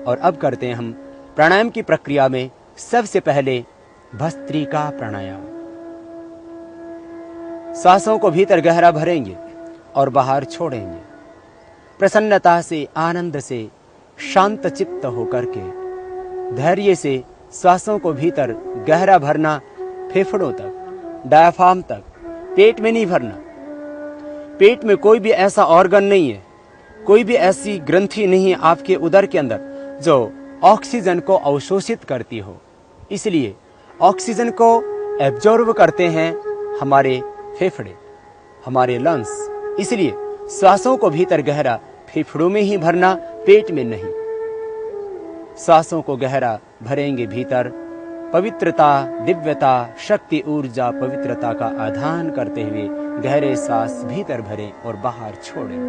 और अब करते हैं हम प्राणायाम की प्रक्रिया में सबसे पहले भस्त्रिका प्राणायाम। सांसों को भीतर गहरा भरेंगे और बाहर छोड़ेंगे। प्रसन्नता से, आनंद से, शांत चित्त होकर के धैर्य से सांसों को भीतर गहरा भरना, फेफड़ों तक, डायफ्राम तक, पेट में नहीं भरना। पेट में कोई भी ऐसा ऑर्गन नहीं है, कोई भी ऐसी ग्रंथि नहीं है आपके उदर के अंदर जो ऑक्सीजन को अवशोषित करती हो। इसलिए ऑक्सीजन को एब्जॉर्ब करते हैं हमारे फेफड़े, हमारे लंग्स। इसलिए सांसों को भीतर गहरा फेफड़ों में ही भरना, पेट में नहीं। सांसों को गहरा भरेंगे भीतर, पवित्रता, दिव्यता, शक्ति, ऊर्जा, पवित्रता का आधान करते हुए गहरे सांस भीतर भरें और बाहर छोड़ें।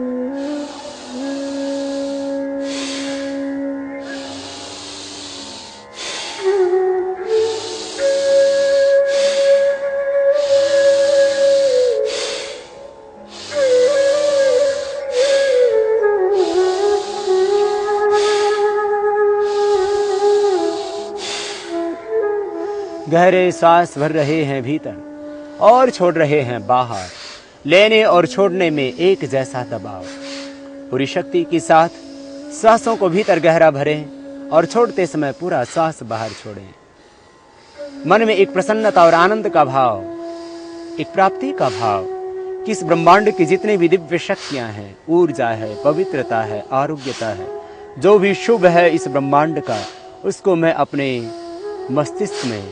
गहरे सांस भर रहे हैं भीतर और छोड़ रहे हैं बाहर। लेने और छोड़ने में एक जैसा दबाव। पूरी शक्ति के साथ सांसों को भीतर गहरा भरें और छोड़ते समय पूरा सांस बाहर छोड़ें। मन में एक प्रसन्नता और आनंद का भाव, एक प्राप्ति का भाव कि इस ब्रह्मांड की जितने भी दिव्य शक्तियां हैं, ऊर्जा है, पवित्रता है, आरोग्यता है, जो भी शुभ है इस ब्रह्मांड का, उसको मैं अपने मस्तिष्क में,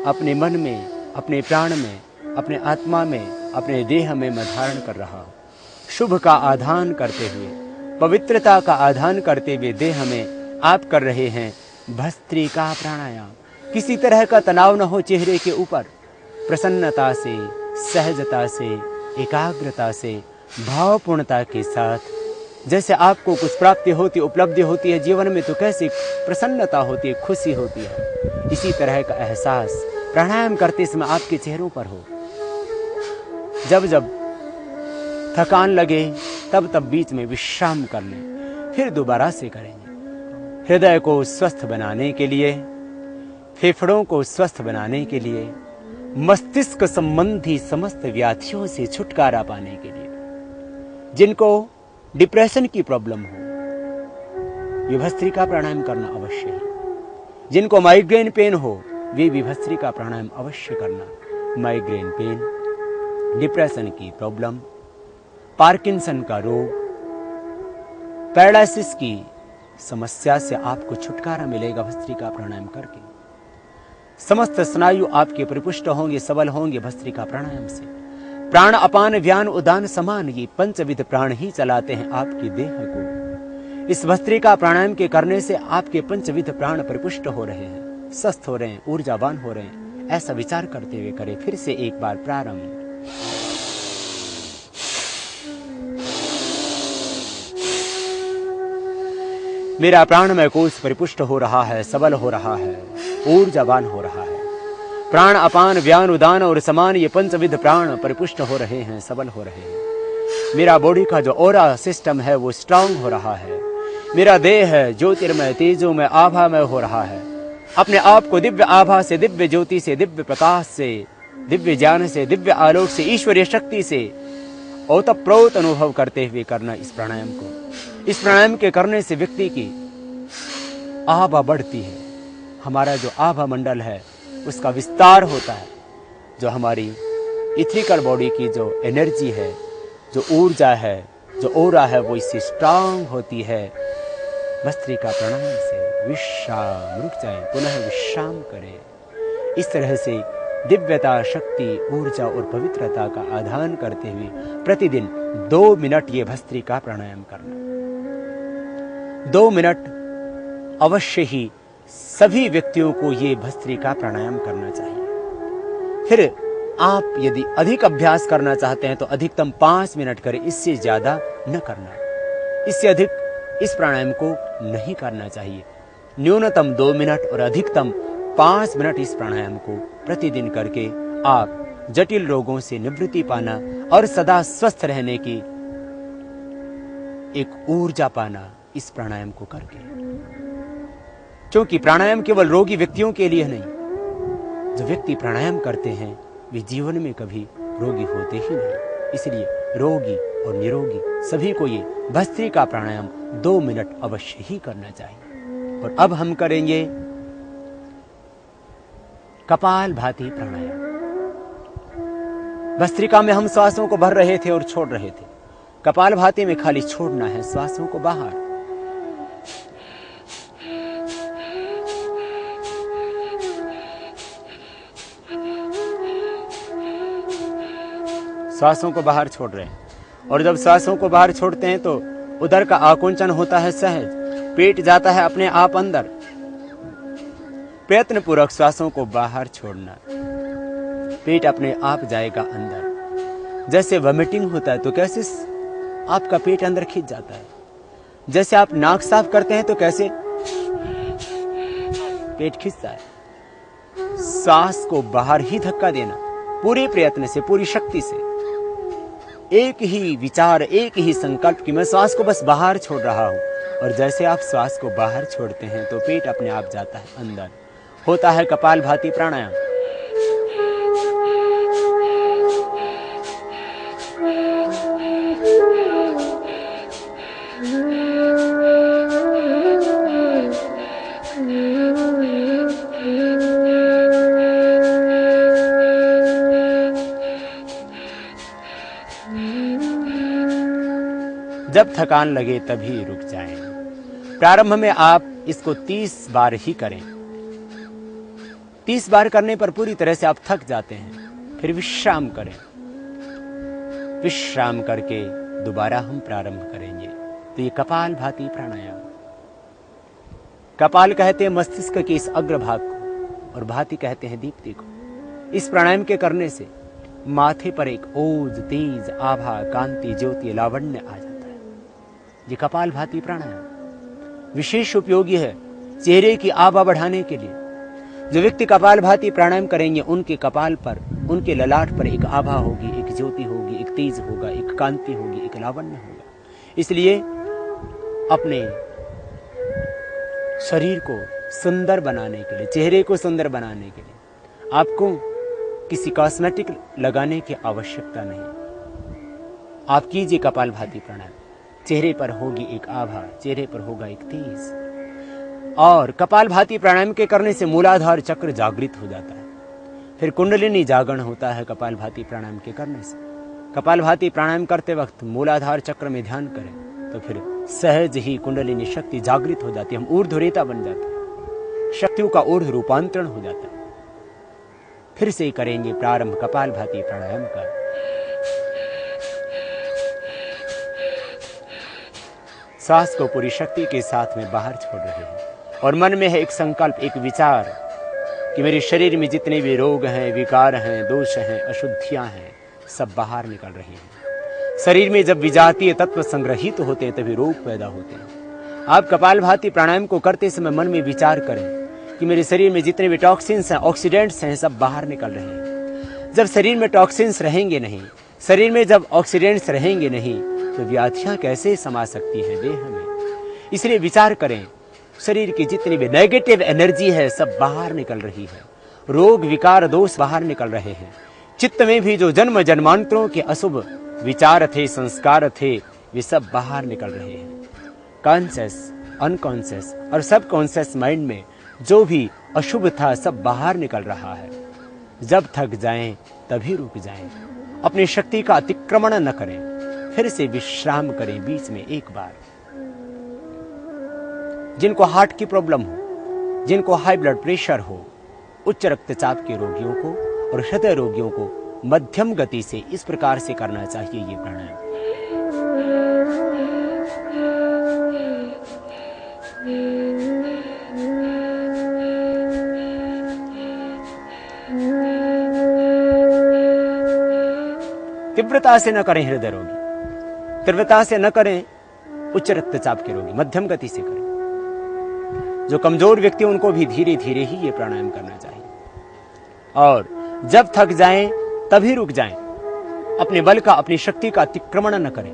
अपने मन में, अपने प्राण में, अपने आत्मा में, अपने देह में मैं धारण कर रहा हूँ। शुभ का आधान करते हुए, पवित्रता का आधान करते हुए देह में आप कर रहे हैं भस्त्रिका प्राणायाम। किसी तरह का तनाव न हो चेहरे के ऊपर। प्रसन्नता से, सहजता से, एकाग्रता से, भावपूर्णता के साथ। जैसे आपको कुछ प्राप्ति होती, उपलब्धि होती है जीवन में, तो कैसी प्रसन्नता होती है, खुशी होती है, इसी तरह का एहसास प्राणायाम करते समय आपके चेहरों पर हो। जब जब थकान लगे तब तब बीच में विश्राम कर लें, फिर दोबारा से करेंगे। हृदय को स्वस्थ बनाने के लिए, फेफड़ों को स्वस्थ बनाने के लिए, मस्तिष्क संबंधी समस्त व्याधियों से छुटकारा पाने के लिए, जिनको डिप्रेशन की प्रॉब्लम हो, वे भस्त्रिका प्राणायाम करना अवश्य है। जिनको माइग्रेन पेन हो, वे भी भस्त्रिका प्राणायाम अवश्य करना। माइग्रेन पेन, डिप्रेशन की प्रॉब्लम, पार्किंसन का रोग, पैरालिसिस की समस्या से आपको छुटकारा मिलेगा भस्त्रिका प्राणायाम करके। समस्त स्नायु आपके परिपुष्ट होंगे, सबल होंगे भस्त्रिका प्राणायाम से। प्राण, अपान, व्यान, उदान, समान, ये पंचविध प्राण ही चलाते हैं आपके देह को। इस भस्त्रिका प्राणायाम के करने से आपके पंचविध प्राण परिपुष्ट हो रहे हैं, स्वस्थ हो रहे हैं, ऊर्जावान हो रहे हैं। ऐसा विचार करते हुए करें। फिर से एक बार प्रारंभ। मेरा प्राणमय कोश परिपुष्ट हो रहा है, सबल हो रहा है, ऊर्जावान हो रहा है। प्राण, अपान, व्यान, उदान और समान, ये पंचविध प्राण परिपुष्ट हो रहे हैं, सबल हो रहे हैं। मेरा बॉडी का जो ऑरा सिस्टम है वो स्ट्रांग हो रहा है। मेरा देह है ज्योतिर्मय, तेजोमय, आभामय हो रहा है। अपने आप को दिव्य आभा से, दिव्य ज्योति से, दिव्य प्रकाश से, दिव्य ज्ञान से, दिव्य आलोक से, ईश्वरीय शक्ति से ओतप्रोत अनुभव करते हुए करना इस प्राणायाम को। इस प्राणायाम के करने से व्यक्ति की आभा बढ़ती है। हमारा जो आभा मंडल है उसका विस्तार होता है। जो हमारी इथरिकल बॉडी की जो एनर्जी है, जो ऊर्जा है, जो ओरा है, वो इससे स्ट्रांग होती है। भस्त्रिका प्राणायाम से विश्राम, रुक जाएं, पुनः विश्राम करें। इस तरह से दिव्यता, शक्ति, ऊर्जा और पवित्रता का आधान करते हुए प्रतिदिन 2 मिनट ये भस्त्रिका प्राणायाम करना। 2 मिनट अवश्य ही सभी व्यक्तियों को ये भस्त्रिका प्राणायाम करना चाहिए। फिर आप यदि अधिक अभ्यास करना चाहते हैं तो अधिकतम 5 मिनट करें, इससे ज्यादा न करना। इससे अधिक इस प्राणायाम को नहीं करना चाहिए। न्यूनतम 2 मिनट और अधिकतम 5 मिनट इस प्राणायाम को प्रतिदिन करके आप जटिल रोगों से निवृत्ति पाना और सदा स्वस्थ रहने की एक ऊर्जा पाना इस प्राणायाम को करके। क्योंकि प्राणायाम केवल रोगी व्यक्तियों के लिए नहीं, जो व्यक्ति प्राणायाम करते हैं वे जीवन में कभी रोगी होते ही नहीं। इसलिए रोगी और निरोगी सभी को ये भस्त्रिका प्राणायाम 2 मिनट अवश्य ही करना चाहिए। और अब हम करेंगे कपालभाति प्राणायाम। भस्त्रिका में हम श्वासों को भर रहे थे और छोड़ रहे थे। कपालभाति में खाली छोड़ना है श्वासों को बाहर। श्वासों को बाहर छोड़ रहे हैं और जब श्वासों को बाहर छोड़ते हैं तो उदर का आकुंचन होता है सहज, पेट जाता है अपने आप अंदर। प्रयत्न पूर्वक श्वासों को बाहर छोड़ना, पेट अपने आप जाएगा अंदर। जैसे वॉमिटिंग होता है तो कैसे आपका पेट अंदर खींच जाता है, जैसे आप नाक साफ करते हैं तो कैसे पेट खींचता है। सांस को बाहर ही धक्का देना, पूरे प्रयत्न से, पूरी शक्ति से। एक ही विचार, एक ही संकल्प कि मैं श्वास को बस बाहर छोड़ रहा हूं। और जैसे आप श्वास को बाहर छोड़ते हैं तो पेट अपने आप जाता है अंदर। होता है कपालभाति प्राणायाम। जब थकान लगे तभी रुक जाएं। प्रारंभ में आप इसको 30 बार ही करें। 30 बार करने पर पूरी तरह से आप थक जाते हैं, फिर विश्राम करें। विश्राम करके दोबारा हम प्रारंभ करेंगे। तो ये कपालभाति प्राणायाम। कपाल कहते हैं मस्तिष्क के इस अग्रभाग को और भाति कहते हैं दीप्ति को। इस प्राणायाम के करने से माथे पर एक ओज, तेज, आभा, कांति, ज्योति, लावण्य आ जाता है। ये कपालभाति प्राणायाम विशेष उपयोगी है चेहरे की आभा बढ़ाने के लिए। जो व्यक्ति कपालभाति प्राणायाम करेंगे उनके कपाल पर, उनके ललाट पर एक आभा होगी, एक ज्योति होगी, एक तेज होगा, एक कांति होगी, एक लावण्य होगा। इसलिए अपने शरीर को सुंदर बनाने के लिए, चेहरे को सुंदर बनाने के लिए आपको किसी कॉस्मेटिक लगाने की आवश्यकता नहीं। आप कीजिए कपालभाति प्राणायाम। चेहरे पर होगी एक आभा, चेहरे पर होगा एक तेज। और कपालभाति प्राणायाम के करने से मूलाधार चक्र जागृत हो जाता है। फिर कुंडलिनी जागरण होता है कपालभाति प्राणायाम के करने से। कपालभाति प्राणायाम करते वक्त मूलाधार चक्र में ध्यान करें तो फिर सहज ही कुंडलिनी शक्ति जागृत हो जाती है। हम ऊर्ध्वरेता बन जाते हैं, शक्तियों का ऊर्ध्व रूपांतरण हो जाता है। फिर से करेंगे प्रारंभ कपालभाति प्राणायाम का। सांस को पूरी शक्ति के साथ में बाहर छोड़ रहे हैं और मन में है एक संकल्प, एक विचार कि मेरे शरीर में जितने भी रोग हैं, विकार हैं, दोष हैं, अशुद्धियां हैं, सब बाहर निकल रहे हैं। शरीर में जब विजातीय तत्व संग्रहित होते हैं तभी रोग पैदा होते हैं। आप कपालभाति प्राणायाम को करते समय मन में विचार करें कि मेरे शरीर में जितने भी टॉक्सिन्स हैं, ऑक्सीडेंट्स हैं, सब बाहर निकल रहे हैं। जब शरीर में टॉक्सिन्स रहेंगे नहीं, शरीर में जब ऑक्सीडेंट्स रहेंगे नहीं तो व्याधियां कैसे समा सकती हैं देह में। इसलिए विचार करें, शरीर की जितनी भी नेगेटिव एनर्जी है सब बाहर निकल रही है। रोग, विकार, दोष बाहर निकल रहे हैं। चित्त में भी जो जन्म जन्मांतरों के अशुभ विचार थे, संस्कार थे, वे सब बाहर निकल रहे हैं। कॉन्शियस, अनकॉन्शियस और सब कॉन्शियस माइंड में जो भी अशुभ था सब बाहर निकल रहा है। जब थक जाएं तभी रुक जाएं। अपनी शक्ति का अतिक्रमण न करें, फिर से विश्राम करें बीच में एक बार। जिनको हार्ट की प्रॉब्लम हो, जिनको हाई ब्लड प्रेशर हो, उच्च रक्तचाप के रोगियों को और हृदय रोगियों को मध्यम गति से इस प्रकार से करना चाहिए ये प्राणायाम। तीव्रता से न करें हृदय रोगी, तीव्रता से न करें उच्च रक्तचाप के रोगी, मध्यम गति से करें। जो कमजोर व्यक्ति उनको भी धीरे धीरे ही ये प्राणायाम करना चाहिए। और जब थक जाएं तभी रुक जाएं। अपने बल का, अपनी शक्ति का अतिक्रमण न करें।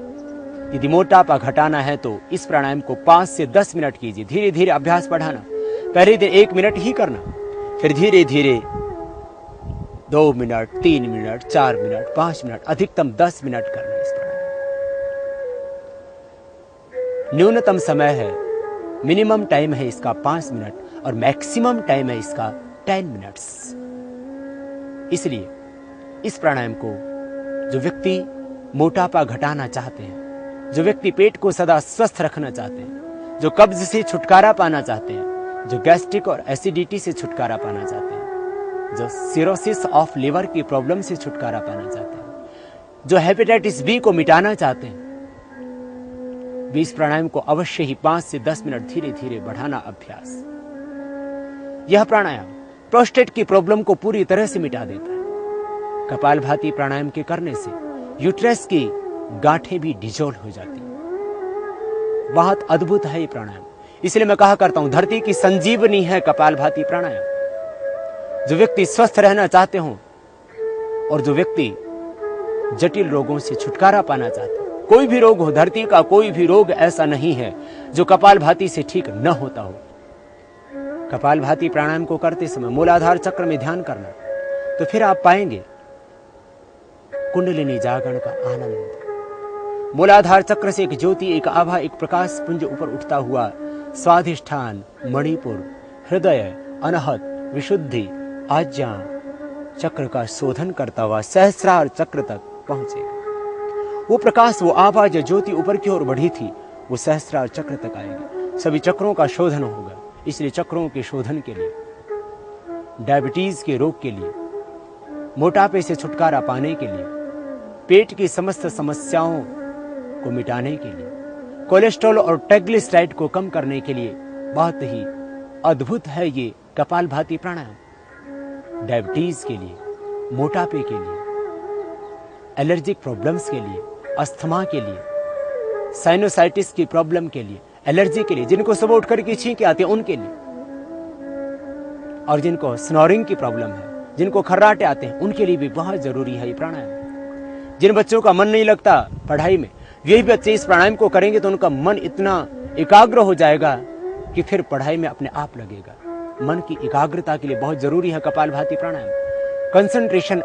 यदि मोटापा घटाना है तो इस प्राणायाम को 5 से 10 मिनट कीजिए। धीरे धीरे अभ्यास बढ़ाना। पहले दिन 1 मिनट ही करना, फिर धीरे धीरे 2 मिनट, 3 मिनट, 4 मिनट, 5 मिनट, अधिकतम 10 मिनट करना इस प्राणायाम। न्यूनतम समय है, मिनिमम टाइम है इसका 5 मिनट और मैक्सिमम टाइम है इसका 10 मिनट्स। इसलिए इस प्राणायाम को जो व्यक्ति मोटापा घटाना चाहते हैं, जो व्यक्ति पेट को सदा स्वस्थ रखना चाहते हैं, जो कब्ज से छुटकारा पाना चाहते हैं, जो गैस्ट्रिक और एसिडिटी से छुटकारा पाना चाहते हैं, जो सिरोसिस ऑफ लिवर की प्रॉब्लम से छुटकारा पाना चाहते हैं, जो हेपेटाइटिस बी को मिटाना चाहते हैं, वे इस प्राणायाम को अवश्य ही 5 से 10 मिनट धीरे धीरे बढ़ाना अभ्यास। यह प्राणायाम प्रोस्टेट की प्रॉब्लम को पूरी तरह से मिटा देता है। कपालभाति प्राणायाम के करने से यूट्रस की गांठें भी डिजोल्व हो जाती हैं। बहुत अद्भुत है ये प्राणायाम। इसलिए मैं कहा करता हूं, धरती की संजीवनी है कपालभाति प्राणायाम। जो व्यक्ति स्वस्थ रहना चाहते हो और जो व्यक्ति जटिल रोगों से छुटकारा पाना चाहते हैं, कोई भी रोग हो, धरती का कोई भी रोग ऐसा नहीं है जो कपालभाति से ठीक न होता हो। कपालभाति प्राणायाम को करते समय मूलाधार चक्र में ध्यान करना, तो फिर आप पाएंगे कुंडलिनी जागरण का आनंद। मूलाधार चक्र से एक ज्योति, एक आभा, एक प्रकाश पुंज ऊपर उठता हुआ स्वाधिष्ठान, मणिपुर, हृदय, अनहत, विशुद्धि, आज्ञा चक्र का शोधन करता हुआ सहस्रार चक्र तक पहुंचेगा। वो प्रकाश, वो आभा जो ज्योति ऊपर की ओर बढ़ी थी, वो सहस्रार चक्र तक आएगी। सभी चक्रों का शोधन होगा। इसलिए चक्रों के शोधन के लिए, डायबिटीज के रोग के लिए, मोटापे से छुटकारा पाने के लिए, पेट की समस्त समस्याओं को मिटाने के लिए, कोलेस्ट्रॉल और ट्राइग्लिसराइड को कम करने के लिए बहुत ही अद्भुत है ये कपालभाति प्राणायाम। डायबिटीज के लिए, मोटापे के लिए, एलर्जिक प्रॉब्लम्स के लिए, अस्थमा के लिए, साइनोसाइटिस की प्रॉब्लम के लिए, एलर्जी के लिए, जिनको सुबह उठ करके छींकें आती है उनके लिए, और जिनको स्नोरिंग की प्रॉब्लम है, जिनको खर्राटे आते हैं, उनके लिए भी बहुत जरूरी है ये प्राणायाम। जिन बच्चों का मन नहीं लगता पढ़ाई में, यही बच्चे इस प्राणायाम को करेंगे तो उनका मन इतना एकाग्र हो जाएगा कि फिर पढ़ाई में अपने आप लगेगा। मन की एकाग्रता के लिए बहुत जरूरी है कपालभाति प्राणायाम। कंसंट्रेशन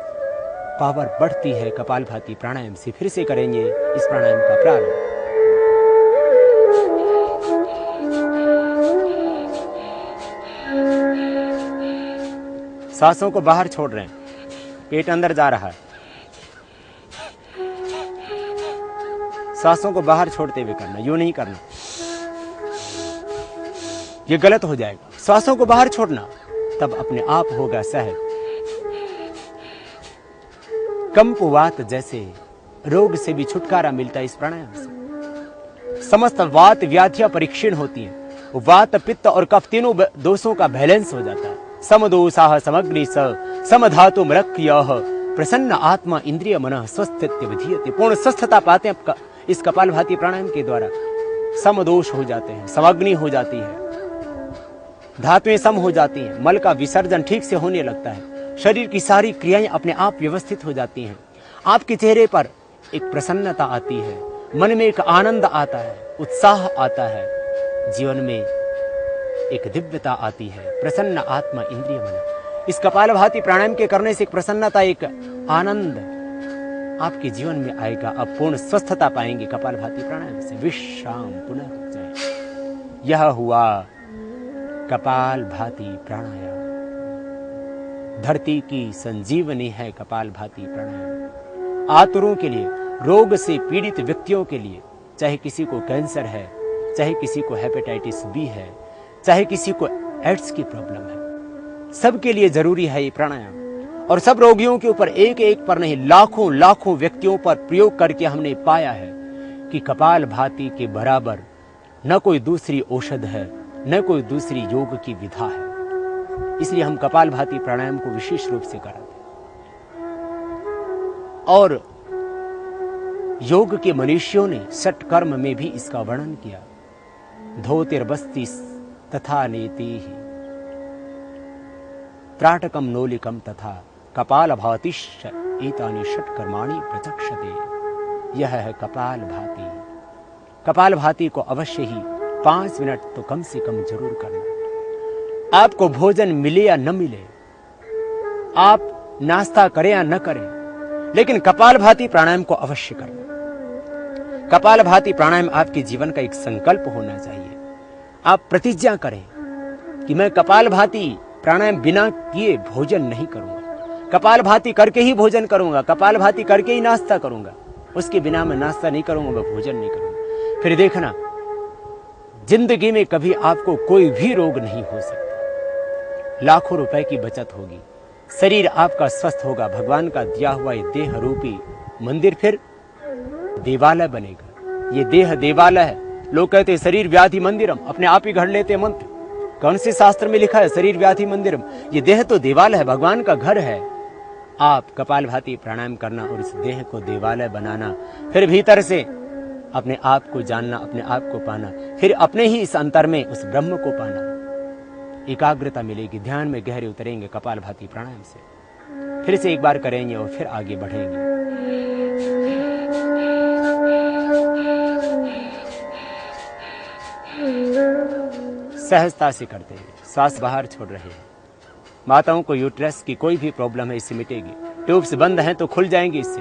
पावर बढ़ती है कपालभाति प्राणायाम से। फिर से करेंगे इस प्राणायाम का प्रारंभ। सांसों को बाहर छोड़ रहे हैं, पेट अंदर जा रहा है। सांसों को बाहर छोड़ते हुए करना, यूं नहीं करना, ये गलत हो जाएगा। सांसों को बाहर छोड़ना, तब अपने आप होगा सहज। कंपवात जैसे रोग से भी छुटकारा मिलता है इस प्राणायाम से। समस्त वात व्याधियां परीक्षण होती हैं। वात, पित्त और कफ तीनों दोषों का बैलेंस हो जाता है। समदोषाः समग्नि स समधातु मृक्यः प्रसन्न आत्मा इंद्रिय मनः स्वस्थित्य विधीयते। पूर्ण स्वस्थता पाते हैं इस कपालभाति प्राणायाम के द्वारा। समदोष हो जाते हैं, समग्नि हो जाती है, धातुएं सम हो जाती हैं, मल का विसर्जन ठीक से होने लगता है, शरीर की सारी क्रियाएं अपने आप व्यवस्थित हो जाती हैं। आपके चेहरे पर एक प्रसन्नता आती है, मन में एक आनंद आता है, उत्साह आता है, जीवन में एक दिव्यता आती है। प्रसन्न आत्मा इंद्रिय मन। इस कपालभाति प्राणायाम के करने से एक प्रसन्नता, एक आनंद आपके जीवन में आएगा। अब पूर्ण स्वस्थता पाएंगे कपालभाति प्राणायाम से। विश्राम पुनः जाए। यह हुआ कपालभाति प्राणायाम। धरती की संजीवनी है कपालभाति प्राणायाम। आतुरों के लिए, रोग से पीड़ित व्यक्तियों के लिए, चाहे किसी को कैंसर है, चाहे किसी को हेपेटाइटिस बी है, चाहे किसी को एड्स की प्रॉब्लम है, सबके लिए जरूरी है ये प्राणायाम। और सब रोगियों के ऊपर एक एक पर नहीं, लाखों लाखों व्यक्तियों पर प्रयोग करके हमने पाया है कि कपालभाति के बराबर न कोई दूसरी औषध है, न कोई दूसरी योग की विधा है। इसलिए हम कपालभाति प्राणायाम को विशेष रूप से कराते हैं। और योग के मनीषियों ने षटकर्म में भी इसका वर्णन किया। धोतिर्बस्ति तथा नेतिः त्राटकम नोलिकम तथा कपालभातिश्च एतानि षट्कर्माणि प्रचक्षते। यह है कपालभाति। कपालभाति को अवश्य ही 5 मिनट तो कम से कम जरूर करना। आपको भोजन मिले या न मिले, आप नाश्ता करें या न करें, लेकिन कपालभाति प्राणायाम को अवश्य करना। कपालभाति प्राणायाम आपके जीवन का एक संकल्प होना चाहिए। आप प्रतिज्ञा करें कि मैं कपालभाति प्राणायाम बिना किए भोजन नहीं करूंगा, कपालभाति करके ही भोजन करूंगा, कपालभाति करके ही नाश्ता करूंगा, उसके बिना मैं नाश्ता नहीं करूंगा, मैं भोजन नहीं करूंगा। फिर देखना, जिंदगी में कभी आपको कोई भी रोग नहीं हो सकता। लाखों रुपए की बचत होगी, शरीर आपका स्वस्थ होगा, भगवान का दिया हुआ ये देह रूपी मंदिर फिर देवालय बनेगा। ये देह देवालय है। लोग कहते हैं शरीर व्याधि मंदिरम, अपने आप ही घड़ लेते मंत्र। कौन से शास्त्र में लिखा है शरीर व्याधि मंदिरम? ये देह तो देवालय है, भगवान का घर है। आप कपालभाति प्राणायाम करना और इस देह को देवालय बनाना, फिर भीतर से अपने आप को जानना, अपने आप को पाना, फिर अपने ही इस अंतर में उस ब्रह्म को पाना। एकाग्रता मिलेगी, ध्यान में गहरे उतरेंगे कपालभाति प्राणायाम से। फिर से एक बार करेंगे और फिर आगे बढ़ेंगे। सहजता से करते हैं, सांस बाहर छोड़ रहे हैं। माताओं को यूट्रस की कोई भी प्रॉब्लम है इससे मिटेगी। ट्यूब्स बंद हैं तो खुल जाएंगी इससे।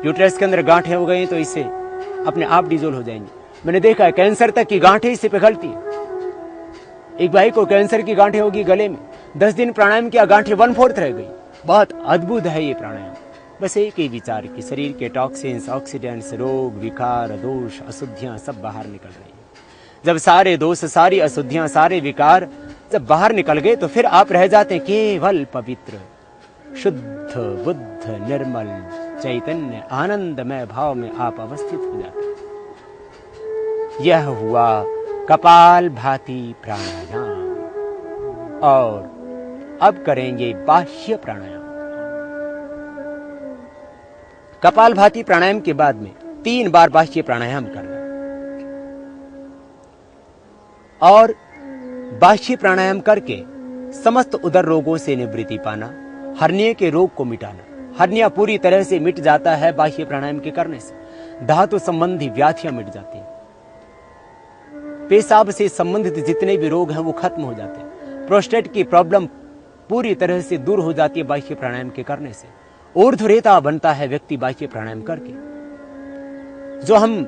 यूट्रस के अंदर गांठें हो गई हैं तो इससे अपने आप डिजोल्व हो जाएंगी। मैंने देखा है कैंसर तक की गांठें इससे पिघलती है। एक भाई को कैंसर की गांठें होगी गले में, 10 दिन प्राणायाम किया, गांठें 1/4 रह गई। बहुत अद्भुत है ये प्राणायाम। बस एक ही विचार कि शरीर के टॉक्सिन्स, ऑक्सीडेंट्स, रोग, विकार, दोष, अशुद्धियां सब बाहर निकल रही हैं। जब सारे दोष, सारी अशुद्धियां, सारे विकार जब बाहर निकल गए तो फिर आप रह जाते हैं केवल पवित्र, शुद्ध, बुद्ध, निर्मल, चैतन्य, आनंदमय भाव में आप अवस्थित हो जाते हैं। यह हुआ कपालभाति प्राणायाम। और अब करेंगे बाह्य प्राणायाम। कपालभाति प्राणायाम के बाद में 3 बार बाह्य प्राणायाम करना और बाह्य प्राणायाम करके समस्त उदर रोगों से निवृत्ति पाना, हर्निया के रोग को मिटाना। हर्निया पूरी तरह से मिट जाता है बाह्य प्राणायाम के करने से। धातु संबंधी व्याधियां मिट जाती हैं। पेशाब से संबंधित जितने भी रोग हैं वो खत्म हो जाते हैं। प्रोस्टेट की प्रॉब्लम पूरी तरह से दूर हो जाती है बाह्य प्राणायाम के करने से। ऊर्ध्वरेता बनता है व्यक्ति बाह्य प्राणायाम करके। जो हम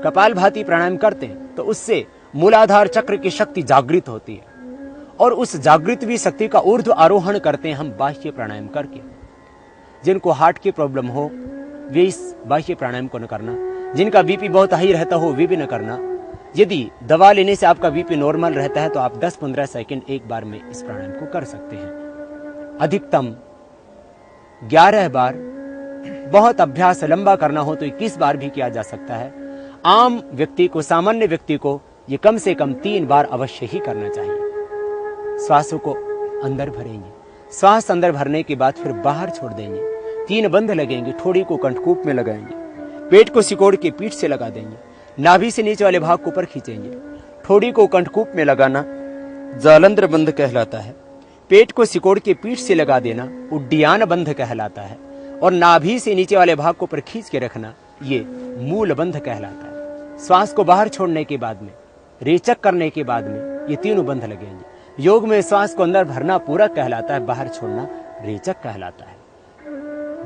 कपालभाति प्राणायाम करते हैं तो उससे मूलाधार चक्र की शक्ति जागृत होती है और उस जागृत भी शक्ति का ऊर्ध्व आरोहण करते हैं हम बाह्य प्राणायाम करके। जिनको हार्ट की प्रॉब्लम हो वे इस बाह्य प्राणायाम को न करना, जिनका बीपी बहुत हाई रहता हो वे भी न करना। यदि दवा लेने से आपका बीपी नॉर्मल रहता है तो आप 10-15 सेकंड एक बार में इस प्राणायाम को कर सकते हैं। अधिकतम 11 बार, बहुत अभ्यास लंबा करना हो तो 21 बार भी किया जा सकता है। आम व्यक्ति को, सामान्य व्यक्ति को ये कम से कम 3 बार अवश्य ही करना चाहिए। श्वासों को अंदर भरेंगे, श्वास अंदर भरने के बाद फिर बाहर छोड़ देंगे। 3 बंध लगेंगे, ठोड़ी को कंठकूप में लगाएंगे, पेट को सिकोड़ के पीठ से लगा देंगे, नाभि से नीचे वाले भाग को ऊपर खींचेंगे। ठोड़ी को कंठकूप में लगाना जालंधर बंध कहलाता है। पेट को सिकोड़ के पीठ से लगा देना उड्डयन बंध कहलाता है। और नाभि से नीचे वाले भाग को ऊपर खींच के रखना ये मूल बंध कहलाता है। श्वास को बाहर छोड़ने के बाद में, रेचक करने के बाद में ये 3 बंध लगेंगे। योग में श्वास को अंदर भरना पूरक कहलाता है, बाहर छोड़ना रेचक कहलाता है।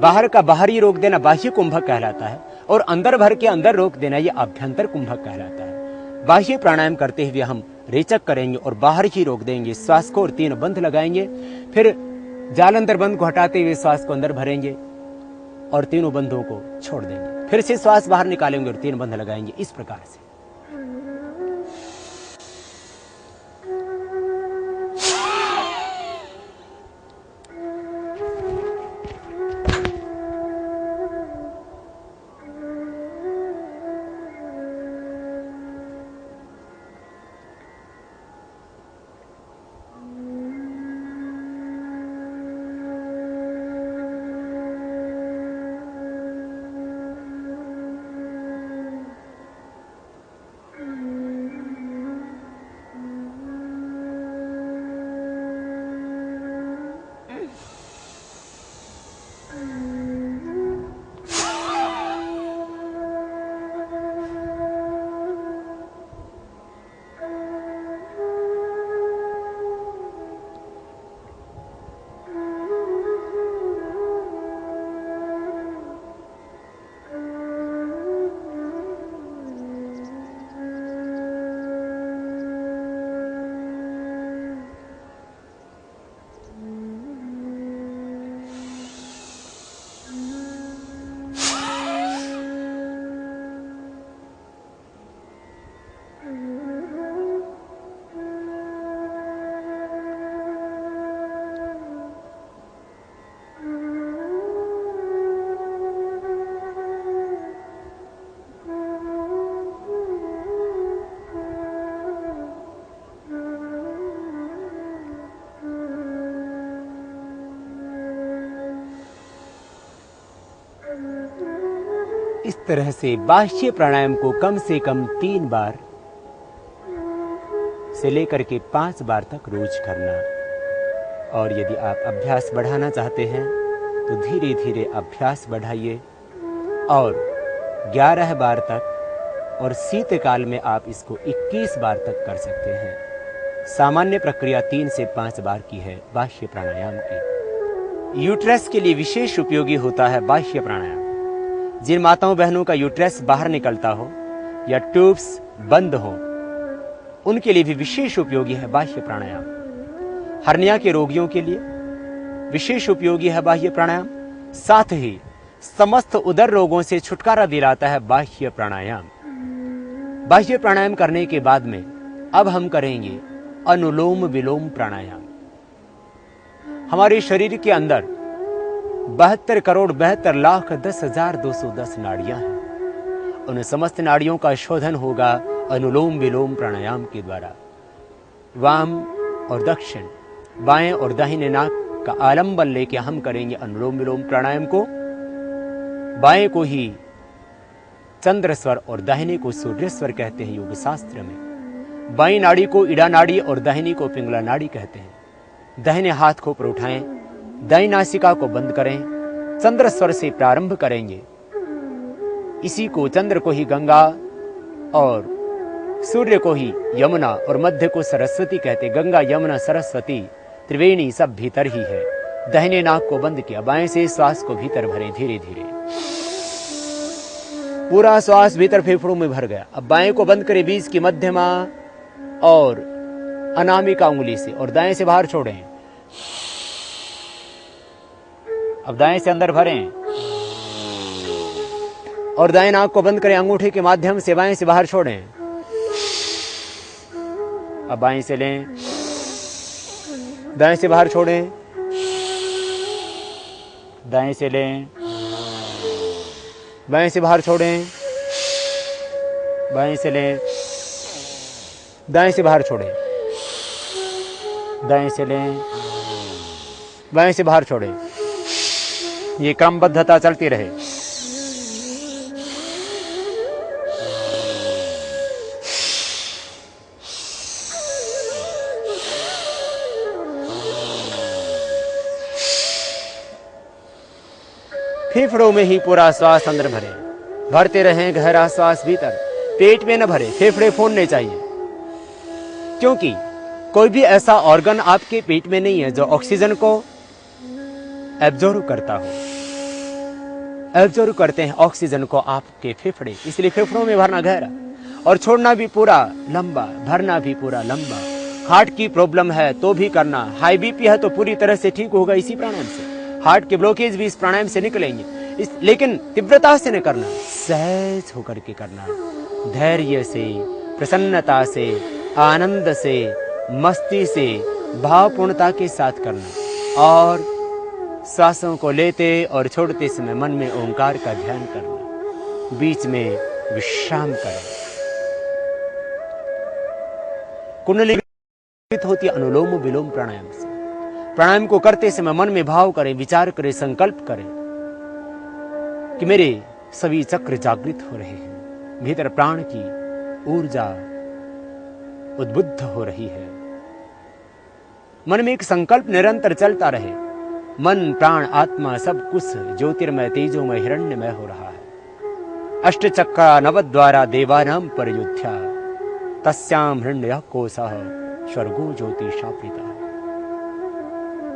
बाहर का बाहरी रोक देना बाह्य कुंभक कहलाता है और अंदर भर के अंदर रोक देना ये आभ्यंतर कुंभक कहलाता है। बाह्य प्राणायाम करते हुए हम रेचक करेंगे और बाहर ही रोक देंगे श्वास को और 3 बंध लगाएंगे। फिर जालंधर बंध को हटाते हुए श्वास को अंदर भरेंगे और 3 बंधों को छोड़ देंगे। फिर से श्वास बाहर निकालेंगे और 3 बंध लगाएंगे। इस प्रकार से इस तरह से बाह्य प्राणायाम को कम से कम 3 बार से लेकर के 5 बार तक रोज करना। और यदि आप अभ्यास बढ़ाना चाहते हैं तो धीरे धीरे अभ्यास बढ़ाइए और 11 बार तक, और शीतकाल में आप इसको 21 बार तक कर सकते हैं। सामान्य प्रक्रिया 3 से 5 बार की है बाह्य प्राणायाम की। यूट्रस के लिए विशेष उपयोगी होता है बाह्य प्राणायाम। जिन माताओं बहनों का यूट्रस बाहर निकलता हो या ट्यूब्स बंद हो, उनके लिए भी विशेष उपयोगी है बाह्य प्राणायाम। हर्निया के रोगियों के लिए विशेष उपयोगी है बाह्य प्राणायाम। साथ ही समस्त उदर रोगों से छुटकारा दिलाता है बाह्य प्राणायाम। बाह्य प्राणायाम करने के बाद में अब हम करेंगे अनुलोम विलोम प्राणायाम। हमारे शरीर के अंदर 72 करोड़ 72 लाख 10,210 नाड़ियां हैं। उन समस्त नाड़ियों का शोधन होगा अनुलोम विलोम प्राणायाम के द्वारा। वाम और दक्षिण, बाएं और दाहिने नाक का आलंबन लेके हम करेंगे अनुलोम विलोम प्राणायाम को। बाएं को ही चंद्र स्वर और दाहिने को सूर्य स्वर कहते हैं योग शास्त्र में। बाईं नाड़ी को इड़ा नाड़ी और दाहिनी को पिंगला नाड़ी कहते हैं। दाहिने हाथ को ऊपर उठाएं, दाईं नासिका को बंद करें, चंद्र स्वर से प्रारंभ करेंगे। इसी को चंद्र को ही गंगा और सूर्य को ही यमुना और मध्य को सरस्वती कहते। गंगा यमुना सरस्वती त्रिवेणी सब भीतर ही है। दाहिने नाक को बंद किया, बाएं से श्वास को भीतर भरें धीरे धीरे। पूरा श्वास भीतर फेफड़ों में भर गया। अब बाएं को बंद करें, बीच की मध्यमा और अनामिका उंगली से, और दाएं से बाहर छोड़ें। अब दाएं से अंदर भरें और दाएं नाक को बंद करें, अंगूठे के माध्यम से बाएं से बाहर छोड़ें। अब बाएं से लें, दाएं से बाहर छोड़ें, दाएं से लें, बाएं से बाहर छोड़ें, बाएं से लें, दाएं से बाहर छोड़ें, दाएं से लें, बाएं से बाहर छोड़ें। ये क्रमबद्धता चलती रहे। फेफड़ों में ही पूरा श्वास अंदर भरे, भरते रहें गहरा श्वास भीतर। पेट में न भरे, फेफड़े फूलने चाहिए, क्योंकि कोई भी ऐसा ऑर्गन आपके पेट में नहीं है जो ऑक्सीजन को एब्जॉर्ब करता हो। एब्जॉर्ब करते हैं ऑक्सीजन को आपके फेफड़े, इसलिए फेफड़ों में भरना गहरा और छोड़ना भी पूरा लंबा, भरना भी पूरा लंबा। हार्ट की प्रॉब्लम है तो भी करना, हाई बीपी है तो पूरी तरह से ठीक होगा इसी प्राणायाम से। हार्ट के ब्लॉकेज भी इस प्राणायाम से निकलेंगे। लेकिन तीव्रता से नहीं करना, सहज होकर के करना, धैर्य से, प्रसन्नता से, आनंद से, मस्ती से, भावपूर्णता के साथ करना। और सांसों को लेते और छोड़ते समय मन में ओंकार का ध्यान करना, बीच में विश्राम करें। कुंडली होती अनुलोम विलोम प्राणायाम से। प्राणायाम को करते समय मन में भाव करें, विचार करें, संकल्प करें कि मेरे सभी चक्र जागृत हो रहे हैं, भीतर प्राण की ऊर्जा उद्बुद्ध हो रही है। मन में एक संकल्प निरंतर चलता रहे। मन, प्राण, आत्मा सब कुछ ज्योतिर्मय तेजोमय हिरण्यमय हो रहा है। अष्टचक्रा नवद्वारा देवानां परयुध्या तस्याम हिरण्यः कोशः स्वर्गो ज्योतिषाप्रिता।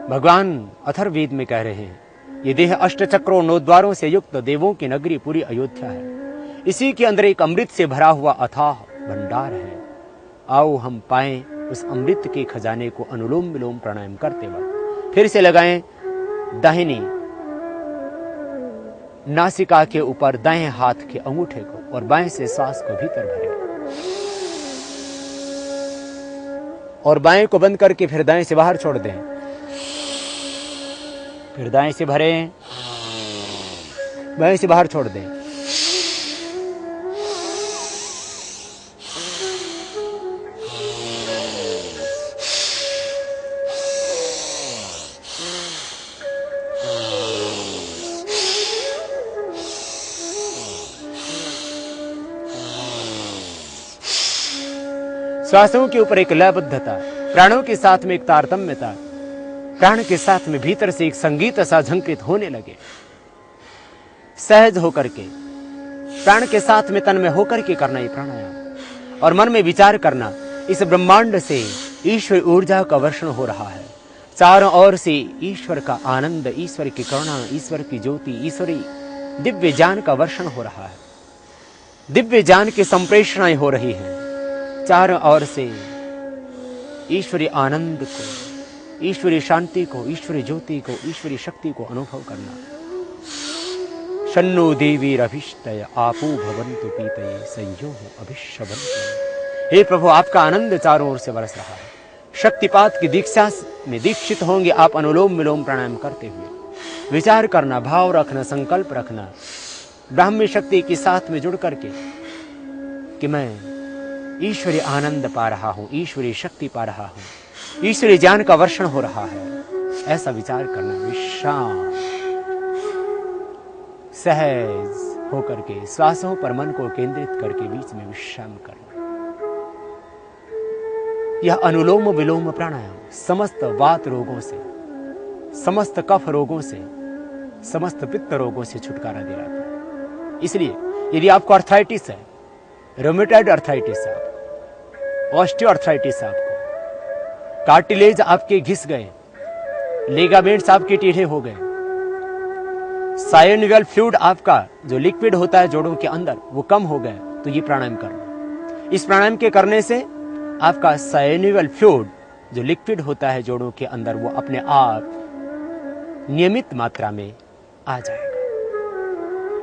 भगवान अथर्ववेद में कह रहे हैं, ये देह अष्ट चक्रों 9 द्वारों से युक्त देवों की नगरी पूरी अयोध्या है। इसी के अंदर एक अमृत से भरा हुआ अथाह भंडार है। आओ हम पाएं उस अमृत के खजाने को अनुलोम विलोम प्राणायाम करते वक्त। फिर से लगाएं दाहिनी नासिका के ऊपर दाएं हाथ के अंगूठे को और बाएं से सांस को भीतर भरें और बाएं को बंद करके फिर दाएं से बाहर छोड़ दें। फिर दाएं से भरें, बाएं से बाहर छोड़ दें। श्वासों के ऊपर एक लयबद्धता, प्राणों के साथ में एक तारतम्यता, प्राण के साथ में भीतर से एक संगीत सा झंकृत होने लगे। सहज होकर के, प्राण के साथ में तन में होकर के करना ये प्राणायाम, और मन में विचार करना, इस ब्रह्मांड से ईश्वर ऊर्जा का वर्षण हो रहा है। चारों ओर से ईश्वर का आनंद, ईश्वर की करुणा, ईश्वर की ज्योति, ईश्वरी दिव्य ज्ञान का वर्षण हो रहा है। दिव्य ज्ञान की संप्रेषणाएं हो रही हैं। चारों ओर से ईश्वरी आनंद को, ईश्वरी शांति को, ईश्वरी ज्योति को, ईश्वरी शक्ति को अनुभव करना। शन्नो देवीरभीष्टय आपो भवन्तु पीतये संयोः अभिष्यवन्तु। हे प्रभु, आपका आनंद चारों ओर से बरस रहा है। शक्तिपात की दीक्षा में दीक्षित होंगे आप अनुलोम विलोम प्राणायाम करते हुए। विचार करना, भाव रखना, संकल्प रखना, ब्राह्मी शक्ति के साथ में जुड़ करके कि मैं ईश्वरी आनंद पा रहा हूं, ईश्वरी शक्ति पा रहा हूं, ईश्वरी ज्ञान का वर्षण हो रहा है। ऐसा विचार करना, विश्राम, सहज होकर के श्वासों पर मन को केंद्रित करके बीच में विश्राम करना। यह अनुलोम विलोम प्राणायाम समस्त वात रोगों से, समस्त कफ रोगों से, समस्त पित्त रोगों से छुटकारा दिलाता है। इसलिए यदि आपको अर्थराइटिस है, रोमेटॉइड अर्थराइटिस है, ऑस्टियोआर्थराइटिस आपको, कार्टिलेज आपके घिस गए, लिगामेंट्स आपके टेढ़े हो गए, साइनोवियल फ्लूइड आपका जो लिक्विड होता है जोड़ों के अंदर वो कम हो गए, तो ये प्राणायाम करना। इस प्राणायाम के करने से आपका साइनोवियल फ्लूइड जो लिक्विड होता है जोड़ों के अंदर वो अपने आप नियमित मात्रा में आ जाएगा।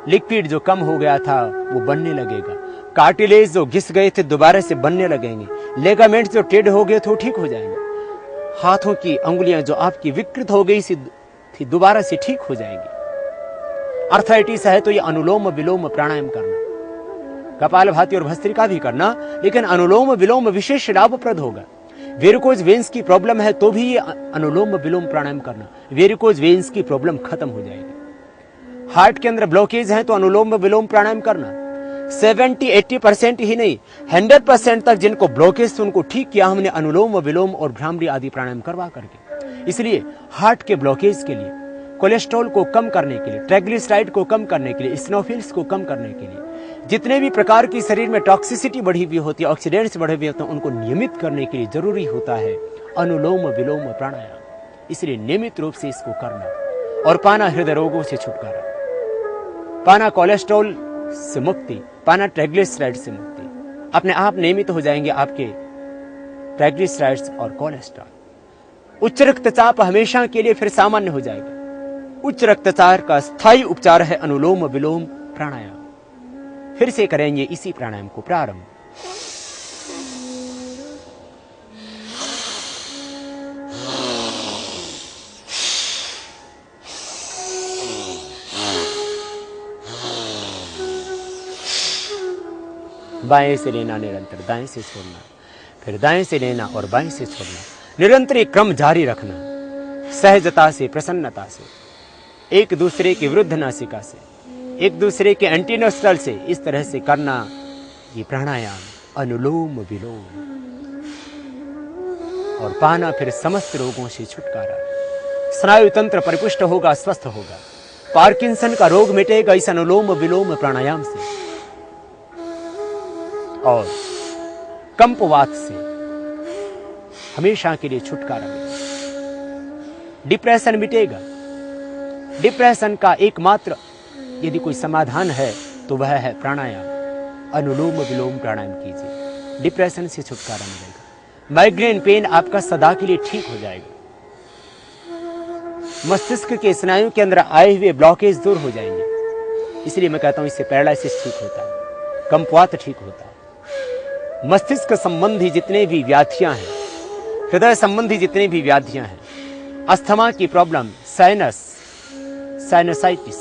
लिक्विड जो कम हो गया था वो बनने लगेगा, कार्टिलेज जो घिस गए थे दोबारा से बनने लगेंगे, लेगामेंट्स जो टेढ़े हो गए थे वो ठीक हो जाएंगे, हाथों की अंगुलियां जो आपकी विकृत हो गई थी दोबारा से ठीक हो जाएंगी। अर्थराइटिस है तो ये अनुलोम विलोम प्राणायाम करना, कपालभाति और भस्त्रिका भी करना, लेकिन अनुलोम विलोम विशेष लाभप्रद होगा। वेरिकोज वेन्स की प्रॉब्लम है तो भी ये अनुलोम विलोम प्राणायाम करना, वेरिकोज वेन्स की प्रॉब्लम खत्म हो जाएगी। हार्ट के अंदर ब्लॉकेज है तो अनुलोम विलोम प्राणायाम करना। 70-80% ही नहीं, 100% तक जिनको ब्लॉकेज थे उनको ठीक किया हमने अनुलोम विलोम और भ्रामरी आदि प्राणायाम करवा करके। इसलिए हार्ट के ब्लॉकेज के लिए, कोलेस्ट्रॉल को कम करने के लिए, ट्राइग्लिसराइड को कम करने के लिए, इस्नोफिल्स को कम करने के लिए, जितने भी प्रकार की शरीर में टॉक्सिसिटी बढ़ी हुई होती है, ऑक्सीडेंट्स बढ़े हुए होते हैं, उनको नियमित करने के लिए जरूरी होता है अनुलोम विलोम प्राणायाम। इसलिए नियमित रूप से इसको करना और पाना हृदय रोगों से छुटकारा, पाना कोलेस्ट्रॉल से मुक्ति, पाना ट्राइग्लिसराइड से मुक्ति। अपने आप नियमित हो जाएंगे आपके ट्राइग्लिसराइड्स और कोलेस्ट्रॉल। उच्च रक्तचाप हमेशा के लिए फिर सामान्य हो जाएगा। उच्च रक्तचाप का स्थायी उपचार है अनुलोम विलोम प्राणायाम। फिर से करेंगे इसी प्राणायाम को प्रारंभ। बाएं से लेना निरंतर, दाएं से छोड़ना, फिर दाएं से लेना और बाएं से छोड़ना। निरंतर एक क्रम जारी रखना, सहजता से, प्रसन्नता से, एक दूसरे के विरुद्ध नासिका से, एक दूसरे के एंटीनोस्टल से, इस तरह से करना ये प्राणायाम अनुलोम विलोम। और पाना फिर समस्त रोगों से छुटकारा। स्नायु तंत्र परिपुष्ट होगा, स्वस्थ होगा। पार्किंसन का रोग मिटेगा इस अनुलोम विलोम प्राणायाम से। और कंपवात से हमेशा के लिए छुटकारा मिलेगा। डिप्रेशन मिटेगा। डिप्रेशन का एकमात्र यदि कोई समाधान है तो वह है प्राणायाम। अनुलोम विलोम प्राणायाम कीजिए, डिप्रेशन से छुटकारा मिलेगा। माइग्रेन पेन आपका सदा के लिए ठीक हो जाएगा। मस्तिष्क के स्नायु के अंदर आए हुए ब्लॉकेज दूर हो जाएंगे। इसलिए मैं कहता हूं इससे पैरालिसिस ठीक होता है, कंपवात ठीक होता है। मस्तिष्क संबंधी जितने भी व्याधियां हैं, हृदय संबंधी जितने भी व्याधियां हैं, अस्थमा की प्रॉब्लम, साइनसाइटिस,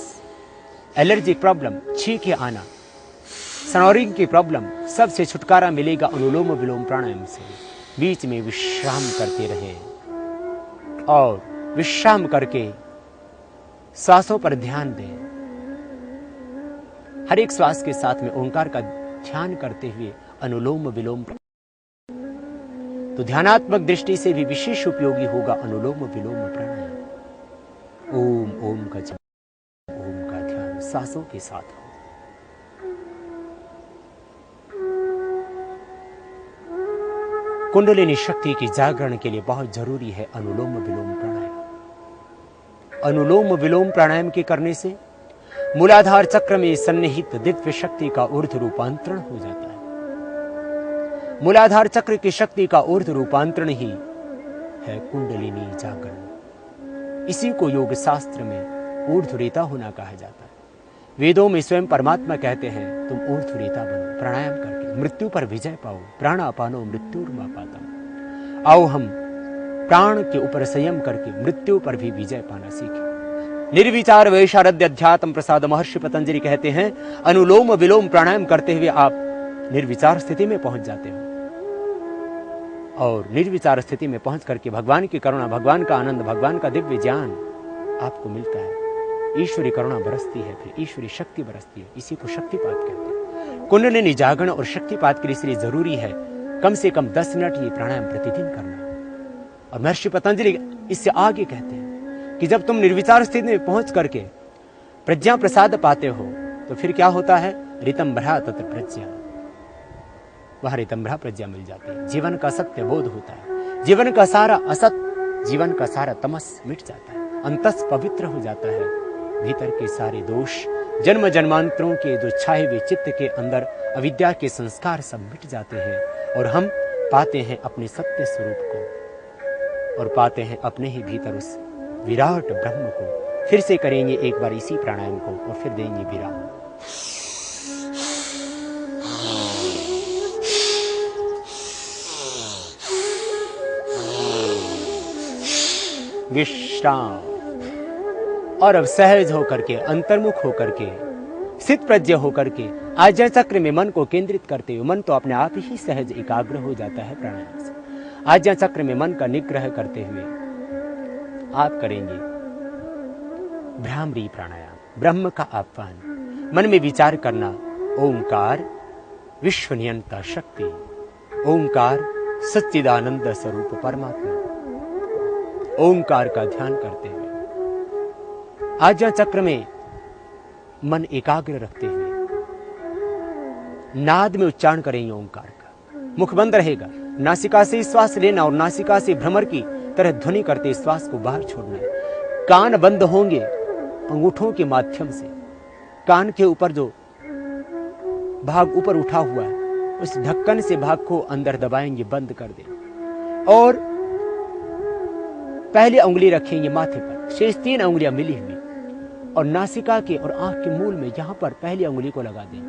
एलर्जी प्रॉब्लम, छींके आना, स्नोरिंग की प्रॉब्लम, सबसे छुटकारा मिलेगा अनुलोम विलोम प्राणायाम से। बीच में विश्राम करते रहे और विश्राम करके श्वासों पर ध्यान दें। हर एक श्वास के साथ में ओंकार का ध्यान करते हुए अनुलोम विलोम तो ध्यानात्मक दृष्टि से भी विशेष उपयोगी होगा अनुलोम विलोम प्राणायाम। ओम ओम का जप, ओम का ध्यान सांसों के साथ हो। कुंडलिनी शक्ति की जागरण के लिए बहुत जरूरी है अनुलोम विलोम प्राणायाम। अनुलोम विलोम प्राणायाम के करने से मूलाधार चक्र में सन्निहित दिव्य शक्ति का ऊर्ध्व रूपांतरण हो जाता है। मूलाधार चक्र की शक्ति का ऊर्ध्व रूपांतरण ही है कुंडलिनी जागरण। इसी को योग शास्त्र में ऊर्ध्वरेता होना कहा जाता है। वेदों में स्वयं परमात्मा कहते हैं तुम ऊर्ध्वरेता बनो, प्राणायाम करके मृत्यु पर विजय पाओ। प्राणापानो मृत्युर्मापातम। आओ हम प्राण के ऊपर संयम करके मृत्यु पर भी विजय पाना सीखें। निर्विचार वैशारद्य अध्यात्म प्रसाद महर्षि पतंजलि कहते हैं अनुलोम विलोम प्राणायाम करते हुए आप निर्विचार स्थिति में पहुंच जाते हो, और निर्विचार स्थिति में पहुंच करके भगवान की करुणा, भगवान का आनंद, भगवान का दिव्य ज्ञान आपको मिलता है। ईश्वरी करुणा बरसती है, फिर ईश्वरी शक्ति बरसती है। इसी को शक्तिपात कहते हैं। कुंडलिनी जागरण और शक्तिपात के लिए इसलिए जरूरी है कम से कम 10 मिनट ये प्राणायाम प्रतिदिन करना। और महर्षि पतंजलि इससे आगे कहते हैं कि जब तुम निर्विचार स्थिति में पहुंच करके प्रज्ञा प्रसाद पाते हो तो फिर क्या होता है, ऋतंभरा तत्र प्रज्ञा, वह ऋतंभरा प्रज्ञा मिल जाती है। जीवन का सत्य बोध होता है, जीवन का सारा असत, जीवन का सारा तमस मिट जाता है, अंतस पवित्र हो जाता है। भीतर के सारे दोष, जन्म जन्मांतरों के जो छाए हुए चित्त के अंदर अविद्या के संस्कार सब मिट जाते हैं, और हम पाते हैं अपने सत्य स्वरूप को, और पाते हैं अपने ही भीतर उस विराट ब्रह्म को। फिर से करेंगे एक बार इसी प्राणायाम को और फिर देंगे विराम। विश्राम। और अब सहज होकर के, अंतर्मुख होकर के, स्थित प्रज्ञ होकर के आज्ञा चक्र में मन को केंद्रित करते हुए, मन तो अपने आप ही सहज एकाग्र हो जाता है प्राणायाम से। आज्ञा चक्र में मन का निग्रह करते हुए आप करेंगे भ्रामरी प्राणायाम, ब्रह्म का आह्वान। मन में विचार करना ओंकार विश्व नियंता शक्ति, ओंकार सच्चिदानंद स्वरूप परमात्मा। ओंकार का ध्यान करते हुए आज्ञा चक्र में मन एकाग्र रखते हुए नाद में उच्चारण करेंगे ओंकार का। मुख बंद रहेगा, नासिका से श्वास लेना और नासिका से भ्रमर की तरह ध्वनि करते श्वास को बाहर छोड़ना है। कान बंद होंगे, अंगूठों के माध्यम से कान के ऊपर जो भाग ऊपर उठा हुआ है उस ढक्कन से भाग को अंदर दबाएंगे, बंद कर दें। और पहली उंगली रखेंगे माथे पर, शेष 3 उंगलियां मिली हुई, और नासिका के और आंख के मूल में यहां पर पहली उंगली को लगा दें।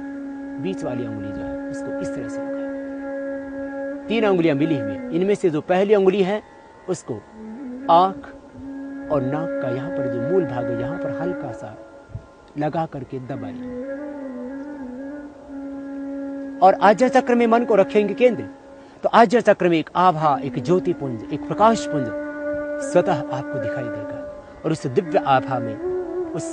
बीच वाली उंगली जो है उसको इस तरह से लगाएं। 3 उंगलियां मिली हुई, इनमें से जो पहली उंगली है उसको आंख और नाक का यहां पर जो मूल भाग है यहां पर हल्का सा लगा करके दबाइए, और आज्ञा चक्र में मन को रखेंगे केंद्र। तो आज्ञा चक्र में एक आभा, एक ज्योति पुंज, एक प्रकाश पुंज स्वतः आपको दिखाई देगा, और उस दिव्य आभा में, उस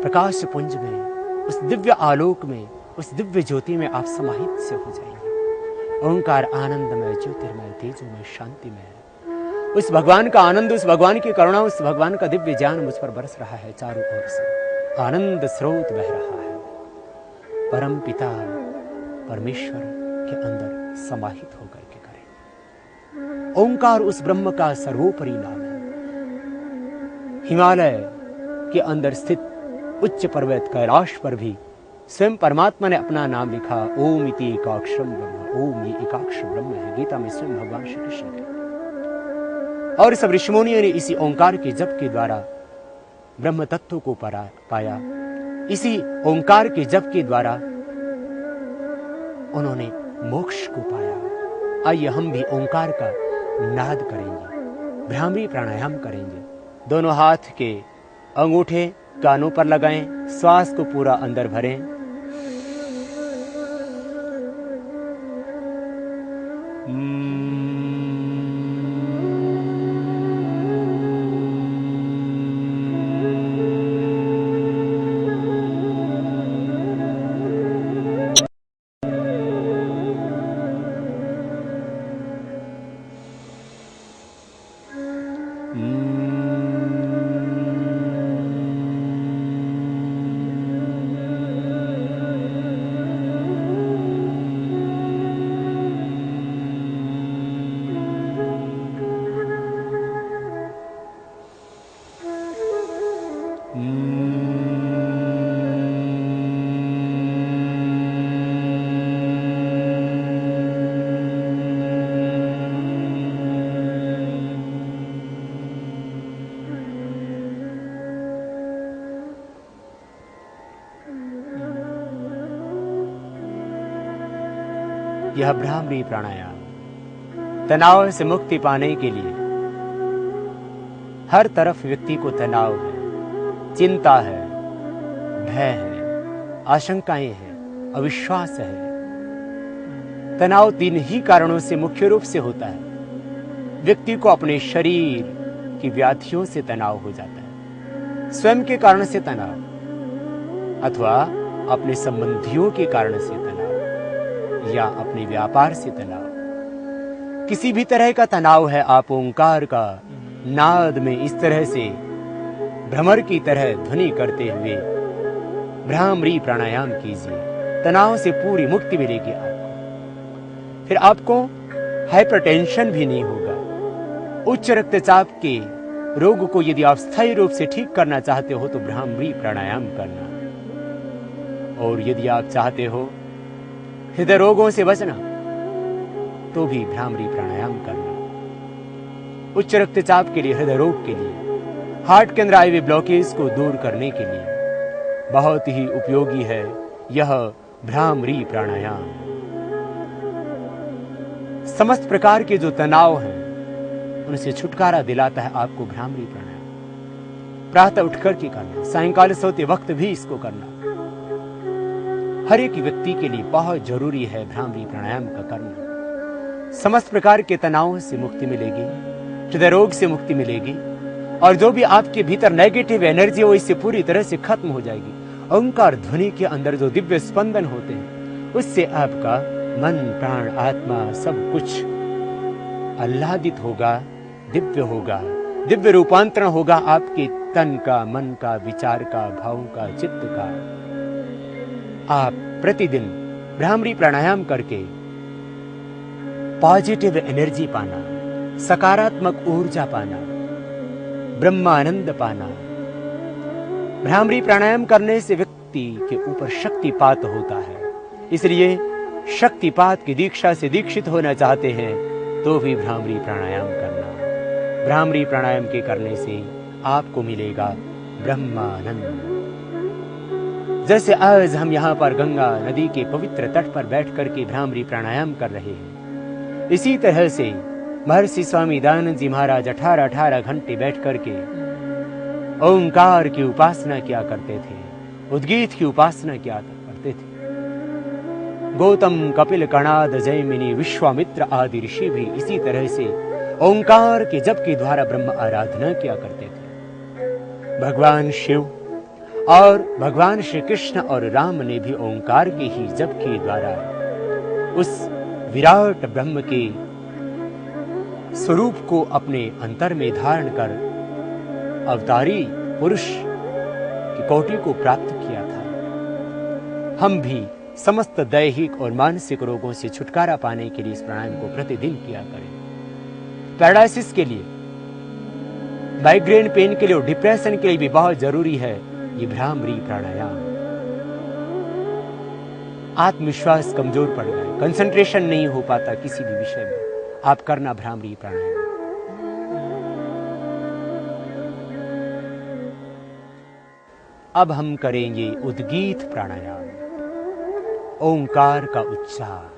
प्रकाश पुंज में, उस दिव्य आलोक में, उस दिव्य ज्योति में आप समाहित से हो जाएंगे। ओंकार आनंदमय, ज्योतिर्मय, तेजोमय, शांतिमय। उस भगवान का आनंद, उस भगवान की करुणा, उस भगवान का दिव्य ज्ञान मुझ पर बरस रहा है। चारों ओर से आनंद स्रोत बह रहा है। परम पिता परमेश्वर के अंदर समाहित होकर के करें। ओंकार उस ब्रह्म का सर्वोपरि नाम है। हिमालय के अंदर स्थित उच्च पर्वत कैलाश पर भी स्वयं परमात्मा ने अपना नाम लिखा, ओम इति एकाक्षरम ब्रह्म। ओम ये एकाक्षर ब्रह्म है, गीता में स्वयं भगवान श्री कृष्ण कहते हैं। और सब ऋषिमुनियों ने इसी ओंकार के जप के द्वारा ब्रह्म तत्व को पाया। इसी ओंकार के जप के द्वारा उन्होंने मोक्ष को पाया। आइए हम भी ओंकार का नाद करेंगे, भ्रामरी प्राणायाम करेंगे। दोनों हाथ के अंगूठे कानों पर लगाएं, श्वास को पूरा अंदर भरें। यह भ्रामरी प्राणायाम तनाव से मुक्ति पाने के लिए, हर तरफ व्यक्ति को तनाव है, चिंता है, भय है, आशंकाएं हैं, अविश्वास है। तनाव 3 ही कारणों से मुख्य रूप से होता है। व्यक्ति को अपने शरीर की व्याधियों से तनाव हो जाता है, स्वयं के कारण से तनाव, अथवा अपने संबंधियों के कारण से तनाव, या अपने व्यापार से तनाव। किसी भी तरह का तनाव है, आप ओंकार का नाद में इस तरह से भ्रमर की तरह ध्वनि करते हुए भ्रामरी प्राणायाम कीजिए। तनाव से पूरी मुक्ति मिलेगी आपको। फिर आपको हाइपरटेंशन भी नहीं होगा। उच्च रक्तचाप के रोग को यदि आप स्थायी रूप से ठीक करना चाहते हो तो भ्रामरी प्राणायाम करना, और यदि आप चाहते हो हृदय रोगों से बचना तो भी भ्रामरी प्राणायाम करना। उच्च रक्तचाप के लिए, हृदय रोग के लिए, हार्ट के अंदर आए हुए ब्लॉकेज को दूर करने के लिए बहुत ही उपयोगी है यह भ्रामरी प्राणायाम। समस्त प्रकार के जो तनाव हैं उनसे छुटकारा दिलाता है आपको भ्रामरी प्राणायाम। प्रातः उठकर के करना, सायंकाल सोते वक्त भी इसको करना। हर एक व्यक्ति के लिए बहुत जरूरी है भ्रामरी प्राणायाम का करना। समस्त प्रकार के तनावों से मुक्ति मिलेगी, हृदय रोग से मुक्ति मिलेगी, और जो भी आपके भीतर नेगेटिव एनर्जी है वो इससे पूरी तरह से खत्म हो जाएगी। ओंकार ध्वनि के अंदर जो दिव्य स्पंदन होते हैं उससे आपका मन, प्राण, आत्मा सब कुछ आह्लादित होगा, दिव्य होगा, दिव्य रूपांतरण होगा आपके तन का, मन का, विचार का, भाव का, चित्त का। आप प्रतिदिन भ्रामरी प्राणायाम करके पॉजिटिव एनर्जी पाना, सकारात्मक ऊर्जा पाना, ब्रह्मानंद पाना। भ्रामरी प्राणायाम करने से व्यक्ति के ऊपर शक्तिपात होता है। इसलिए शक्तिपात की दीक्षा से दीक्षित होना चाहते हैं तो भी भ्रामरी प्राणायाम करना। भ्रामरी प्राणायाम के करने से आपको मिलेगा ब्रह्मानंद। जैसे आज हम यहाँ पर गंगा नदी के पवित्र तट पर बैठ करके भ्रामरी प्राणायाम कर रहे हैं, इसी तरह से महर्षि स्वामी दयानंद जी महाराज 18 घंटे बैठ करके ओंकार की उपासना किया करते थे, उद्गीत की उपासना किया करते थे। गौतम, कपिल, कणाद, जैमिनी, विश्वामित्र आदि ऋषि भी इसी तरह से ओंकार के जप के द्वारा ब्रह्म आराधना किया करते थे। भगवान शिव और भगवान श्री कृष्ण और राम ने भी ओंकार के ही जप के द्वारा उस विराट ब्रह्म के स्वरूप को अपने अंतर में धारण कर अवतारी पुरुष की कोटि को प्राप्त किया था। हम भी समस्त दैहिक और मानसिक रोगों से छुटकारा पाने के लिए इस प्राणायाम को प्रतिदिन किया करें। पैरालिसिस के लिए, माइग्रेन पेन के लिए और डिप्रेशन के लिए भी बहुत जरूरी है ये भ्रामरी प्राणायाम। आत्मविश्वास कमजोर पड़ गया, कंसंट्रेशन नहीं हो पाता किसी भी विषय में, आप करना भ्रामरी प्राणायाम। अब हम करेंगे उद्गीत प्राणायाम, ओंकार का उच्चार।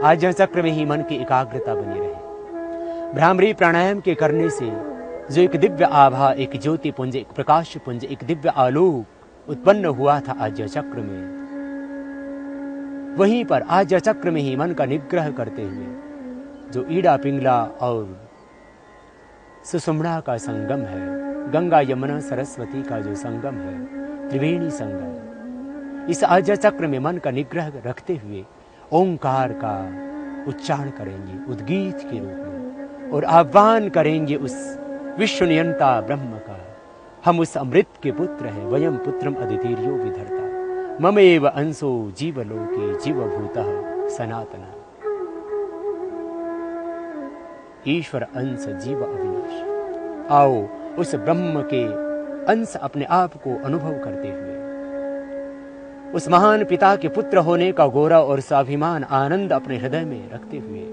आज्ञा चक्र में ही मन की एकाग्रता बनी रहे। भ्रामरी प्राणायाम के करने से जो एक दिव्य आभा, एक ज्योति पुंज, एक प्रकाश पुंज, एक दिव्य आलोक उत्पन्न हुआ था आज्ञा चक्र में, वहीं पर आज्ञा चक्र में ही मन का निग्रह करते हुए जो ईड़ा, पिंगला और सुषुम्ना का संगम है, गंगा, यमुना, सरस्वती का जो संगम है, त्रिवेणी संगम, इस आज्ञा चक्र में मन का निग्रह रखते हुए ओंकार का उच्चारण करेंगे उद्गीत के रूप में। और आह्वान करेंगे उस विश्व नियंता ब्रह्म का। हम उस अमृत के पुत्र हैं, वयम पुत्रम अदितिर्यो विधर्ता ममेव अंशो जीवलोके जीवभूतः सनातना। ईश्वर अंश जीव अविनाश। आओ उस ब्रह्म के अंश अपने आप को अनुभव करते हुए उस महान पिता के पुत्र होने का गौरव और स्वाभिमान आनंद अपने हृदय में रखते हुए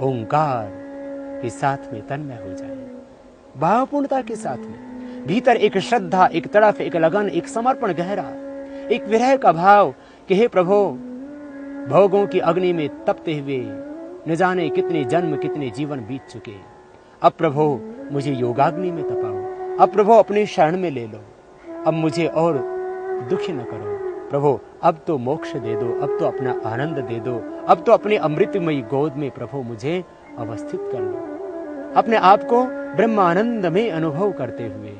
ओंकार के साथ में तन्मय हो जाए, भावपूर्णता के साथ में। भीतर एक श्रद्धा, एक तड़फ, एक लगन, एक समर्पण गहरा, एक विरह का भाव कि हे प्रभु, भोगों की अग्नि में तपते हुए न जाने कितने जन्म कितने जीवन बीत चुके। अब प्रभु मुझे योगाग्नि में तपाओ, अब प्रभु अपने शरण में ले लो, अब मुझे और दुखी न करो प्रभु, अब तो मोक्ष दे दो, अब तो अपना आनंद दे दो, अब तो अपने अमृतमयी गोद में प्रभु मुझे अवस्थित कर लो। अपने आप को ब्रह्मानंद में अनुभव करते हुए,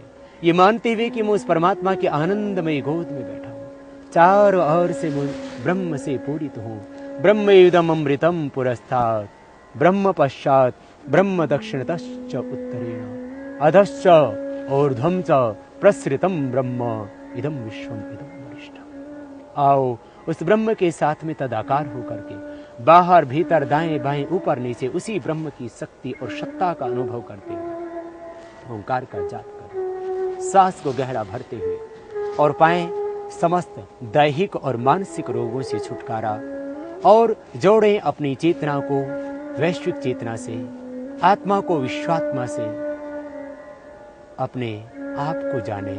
ये मानते हुए कि मैं उस परमात्मा के आनंदमयी गोद में बैठा हूँ, चारों ओर से ब्रह्म से पूरित हूँ। ब्रह्मेदम अमृतम पुरस्तात् ब्रह्म पश्चात ब्रह्म दक्षिणतश्च उत्तरेण अधश्च ऊर्ध्वं च प्रसृतम ब्रह्म इदम विश्वम इदम वरिष्ठम्। आओ उस ब्रह्म के साथ में तदाकार होकर के बाहर भीतर दाएं बाएं ऊपर नीचे उसी ब्रह्म की शक्ति और सत्ता का अनुभव करते हुए ओंकार का जाप करें, सांस को गहरा भरते हुए और पाएं समस्त दैहिक और मानसिक रोगों से छुटकारा, और जोड़ें अपनी चेतना को वैश्विक चेतना से, आत्मा को विश्वात्मा से। अपने आप को जाने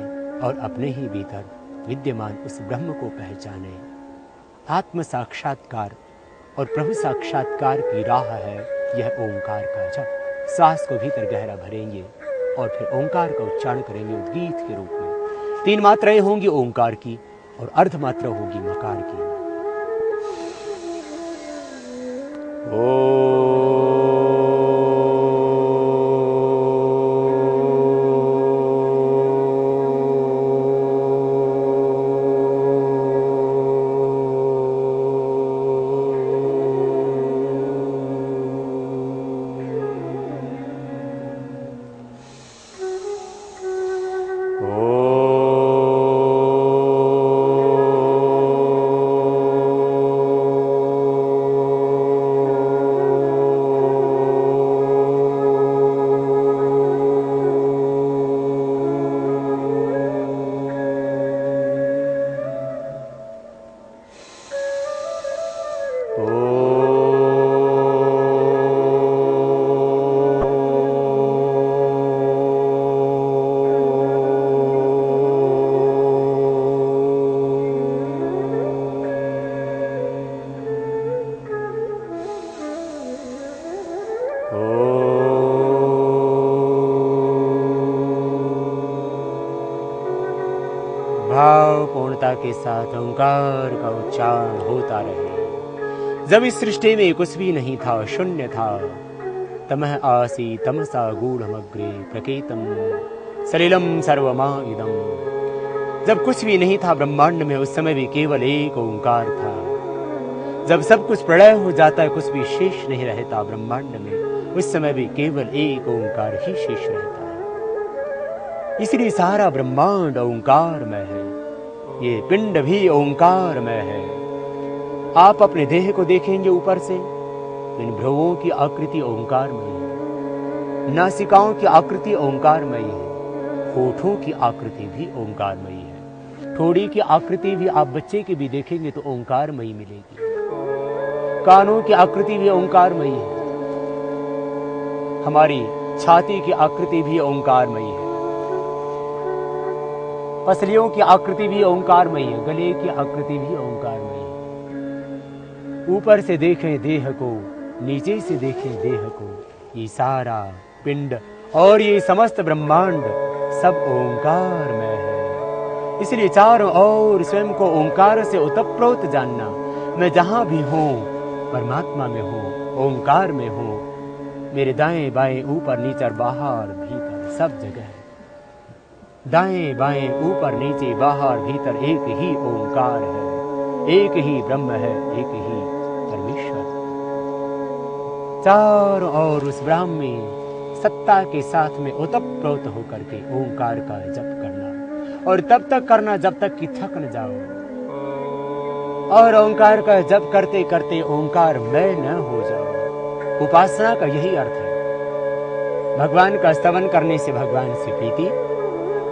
और अपने ही भीतर विद्यमान उस ब्रह्म को पहचाने। आत्म साक्षात्कार और प्रभु साक्षात्कार की राह है यह ओंकार का जप। सांस को भीतर गहरा भरेंगे और फिर ओंकार का उच्चारण करेंगे उद्गीत के रूप में। 3 मात्राएं होंगी ओंकार की और अर्ध मात्रा होगी मकार की। भावपूर्णता के साथ ओंकार का उच्चारण होता रहे। जब इस सृष्टि में कुछ भी नहीं था, शून्य था, तमः आसी तमसा गूढ़मग्रे प्रकेतम सलिलम सर्वमा इदम। जब कुछ भी नहीं था ब्रह्मांड में, उस समय भी केवल एक ओंकार था। जब सब कुछ प्रलय हो जाता है, कुछ भी शेष नहीं रहता ब्रह्मांड में, उस समय भी केवल एक ओंकार ही शेष रहता है। इसलिए सारा ब्रह्मांड ओंकार में है, ये पिंड भी ओंकार में है। आप अपने देह को देखेंगे ऊपर से, इन भ्रुवों की आकृति ओंकारमयी है, नासिकाओं की आकृति ओंकारमयी है, होठों की आकृति भी ओंकारमयी है, ठोड़ी की आकृति भी आप बच्चे की भी देखेंगे तो ओंकारमयी मिलेगी, कानों की आकृति भी ओंकारमयी है, हमारी छाती की आकृति भी ओंकारमयी है, पसलियों की आकृति भी ओंकारमयी है, गले की आकृति भी ओंकारमयी है। ऊपर से देखें देह को, नीचे से देखें देह को, ये सारा पिंड और ये समस्त ब्रह्मांड सब ओंकार में है। इसलिए चारों ओर स्वयं को ओंकार से ओतप्रोत जानना। मैं जहां भी हूं परमात्मा में हूं, ओंकार में हूं। मेरे दाएं बाएं ऊपर नीचे बाहर भीतर सब जगह, दाएं बाएं ऊपर नीचे बाहर भीतर एक ही ओंकार है, एक ही ब्रह्म है, एक ही परमेश्वर। चारों ओर उस ब्रह्म में सत्ता के साथ में ओतप्रोत होकर के ओंकार का जप करना, और तब तक करना जब तक कि थक न जाओ। और ओंकार का जप करते करते ओंकार मय न हो जाओ। उपासना का यही अर्थ है। भगवान का स्तवन करने से भगवान से प्रीति,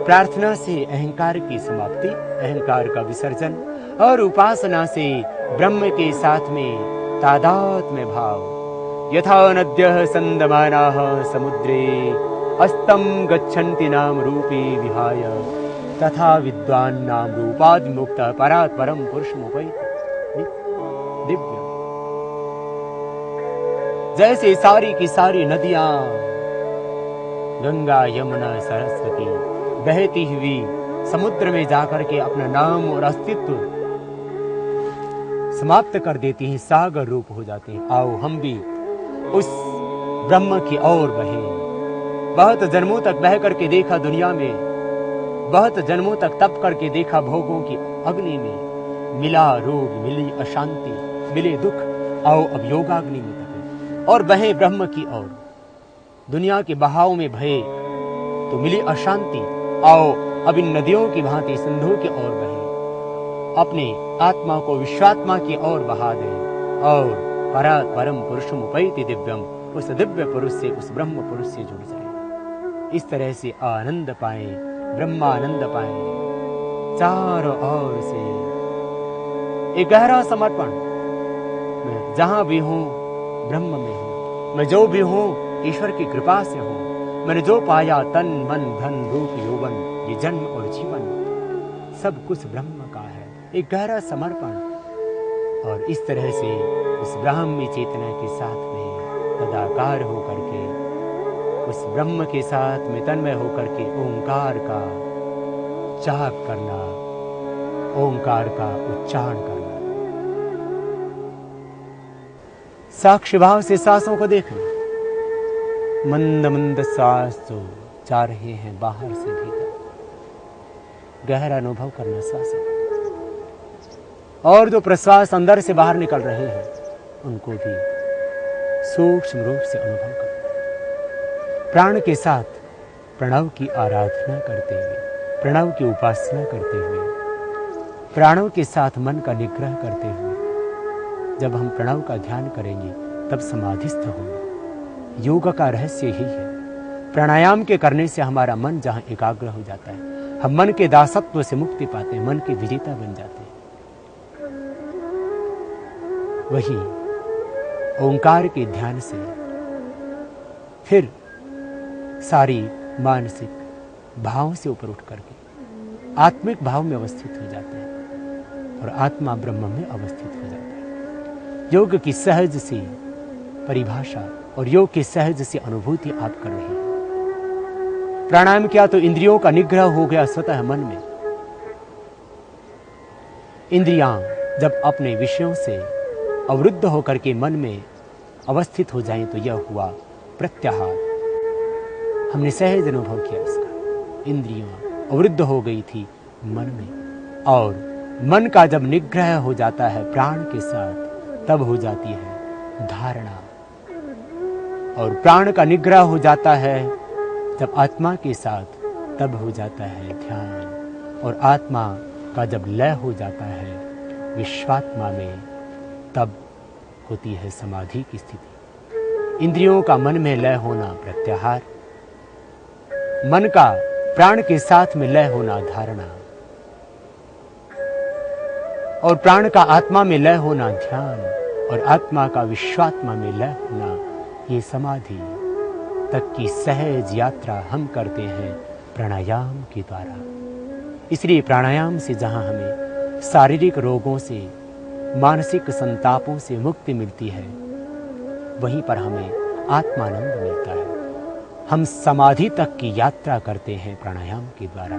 प्रार्थना से अहंकार की समाप्ति, अहंकार का विसर्जन, और उपासना से ब्रह्म के साथ में तादात्म्य भाव। यथा नद्यः संदमानाः समुद्रे अस्तं गच्छन्ति नाम रूपे विहाय, तथा विद्वान् नाम रूपाद्मुक्तः परात् परं पुरुषमुपैति दिव्य। जैसे सारी की सारी नदियां, गंगा यमुना सरस्वती, बहती हुई समुद्र में जाकर के अपना नाम और अस्तित्व समाप्त कर देती हैं, सागर रूप हो जाते हैं। आओ हम भी उस ब्रह्म की ओर बहें। बहुत जन्मों तक बह करके देखा दुनिया में, बहुत जन्मों तक तप करके देखा भोगों की अग्नि में, मिला रोग, मिली अशांति, मिले दुख। आओ अब योगाग्नि में तपे और बहे ब्रह्म की ओर। दुनिया के बहाव में भये तो मिली अशांति। आओ अब इन नदियों की भांति सिंधु की ओर बहे, अपने आत्मा को विश्वात्मा की ओर बहा दे, और परात् परम पुरुषमुपैति दिव्यम, उस दिव्य पुरुष से, उस ब्रह्म पुरुष से जुड़ जाए। इस तरह से आनंद पाए, ब्रह्मानंद पाए। चारों ओर से एक गहरा समर्पण। मैं जहां भी हूं ब्रह्म में हूं, मैं जो भी हूं ईश्वर की कृपा से हूं। मैंने जो पाया तन मन धन रूप यौवन, ये जन्म और जीवन सब कुछ ब्रह्म का है। एक गहरा समर्पण। और इस तरह से उस ब्राह्मी चेतना के साथ में तदाकार होकर के, उस ब्रह्म के साथ में तन्मय होकर के ओंकार का जाप करना, ओंकार का उच्चारण करना। साक्ष्य भाव से सांसों को देखना। मंद मंद सांस तो जा रहे हैं बाहर से भीतर, गहरा अनुभव करना सांसों। और जो प्रश्वास अंदर से बाहर निकल रहे हैं उनको भी सूक्ष्म रूप से अनुभव करना। प्राण के साथ प्रणव की आराधना करते हुए, प्रणव की उपासना करते हुए, प्राणों के साथ मन का निग्रह करते हुए जब हम प्रणव का ध्यान करेंगे तब समाधिस्थ होंगे। योग का रहस्य यही है। प्राणायाम के करने से हमारा मन जहां एकाग्र हो जाता है, हम मन के दासत्व से मुक्ति पाते हैं, मन के विजेता बन जाते हैं। वही ओंकार के ध्यान से फिर सारी मानसिक भावों से ऊपर उठ करके आत्मिक भाव में अवस्थित हो जाते हैं और आत्मा ब्रह्म में अवस्थित हो जाता है। योग की सहज सी परिभाषा और योग की सहज सी अनुभूति आप कर रहे हैं। प्राणायाम किया तो इंद्रियों का निग्रह हो गया स्वतः मन में। इंद्रियां जब अपने विषयों से अवरुद्ध होकर के मन में अवस्थित हो जाएं तो यह हुआ प्रत्याहार। हमने सहज अनुभव किया इसका। इंद्रियां अवरुद्ध हो गई थी मन में, और मन का जब निग्रह हो जाता है प्राण के साथ तब हो जाती है धारणा, और प्राण का निग्रह हो जाता है जब आत्मा के साथ तब हो जाता है ध्यान, और आत्मा का जब लय हो जाता है विश्वात्मा में तब होती है समाधि की स्थिति। इंद्रियों का मन में लय होना प्रत्याहार, मन का प्राण के साथ में लय होना धारणा, और प्राण का आत्मा में लय होना ध्यान, और आत्मा का विश्वात्मा में लय होना ये समाधि तक की सहज यात्रा हम करते हैं प्राणायाम के द्वारा। इसलिए प्राणायाम से जहां हमें शारीरिक रोगों से, मानसिक संतापों से मुक्ति मिलती है, वहीं पर हमें आत्मानंद मिलता है। हम समाधि तक की यात्रा करते हैं प्राणायाम के द्वारा।